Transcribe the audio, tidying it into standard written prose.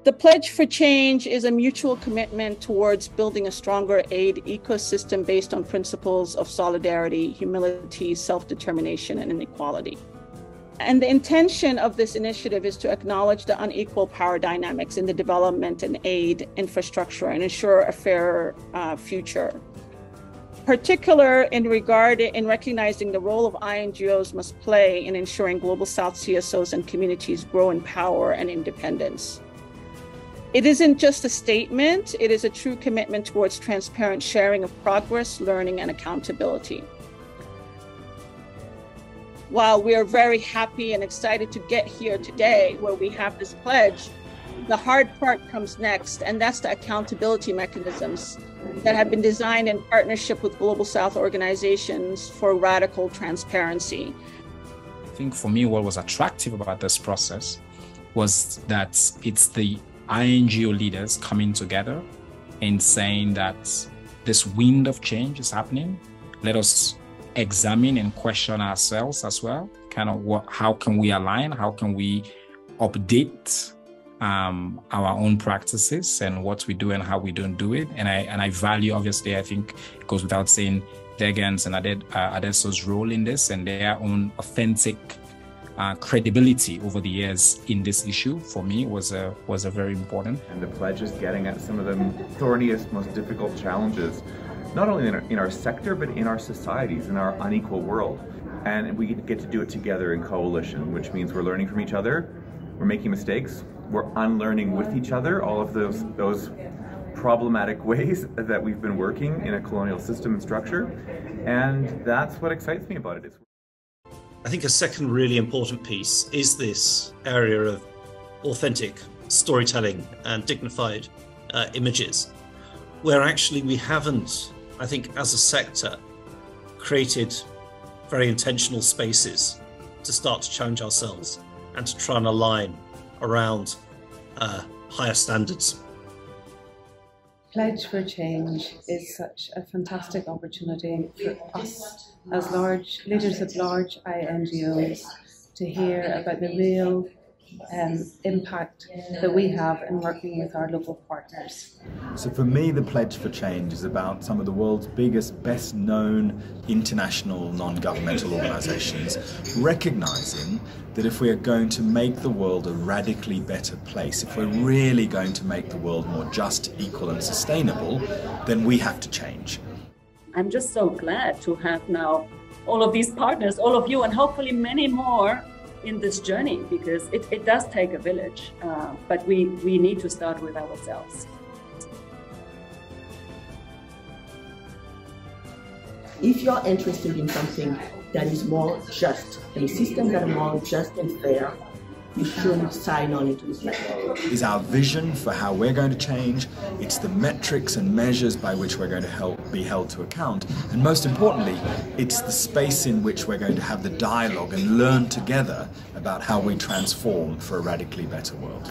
The Pledge for Change is a mutual commitment towards building a stronger aid ecosystem based on principles of solidarity, humility, self-determination, and inequality. And the intention of this initiative is to acknowledge the unequal power dynamics in the development and aid infrastructure and ensure a fairer future. Particular in recognizing the role of INGOs must play in ensuring Global South CSOs and communities grow in power and independence. It isn't just a statement, it is a true commitment towards transparent sharing of progress, learning, and accountability. While we are very happy and excited to get here today where we have this pledge, the hard part comes next, and that's the accountability mechanisms that have been designed in partnership with Global South organizations for radical transparency. I think for me, what was attractive about this process was that it's the INGO leaders coming together and saying that this wind of change is happening. Let us examine and question ourselves as well. How can we align? How can we update our own practices and what we do and how we don't do it? And I value, obviously, I think it goes without saying, Degan's and Adeso's role in this and their own authentic credibility over the years in this issue, for me, was a very important. And the pledge is getting at some of the thorniest, most difficult challenges, not only in our sector, but in our societies, in our unequal world. And we get to do it together in coalition, which means we're learning from each other, we're making mistakes, we're unlearning with each other all of those problematic ways that we've been working in a colonial system and structure. And that's what excites me about it. I think a second really important piece is this area of authentic storytelling and dignified images, where actually we haven't, I think, as a sector, created very intentional spaces to start to challenge ourselves and to try and align around higher standards. Pledge for Change is such a fantastic opportunity for us as leaders of large INGOs to hear about the real impact that we have in working with our local partners. So for me, the Pledge for Change is about some of the world's biggest, best known international non-governmental organizations recognizing that if we are going to make the world a radically better place, if we're really going to make the world more just, equal and sustainable, then we have to change. I'm just so glad to have now all of these partners, all of you, and hopefully many more in this journey, because it does take a village, but we need to start with ourselves. If you're interested in something that is more just, a system that is more just and fair, you should sign on into this network. Is our vision for how we're going to change. It's the metrics and measures by which we're going to be held to account. And most importantly, it's the space in which we're going to have the dialogue and learn together about how we transform for a radically better world.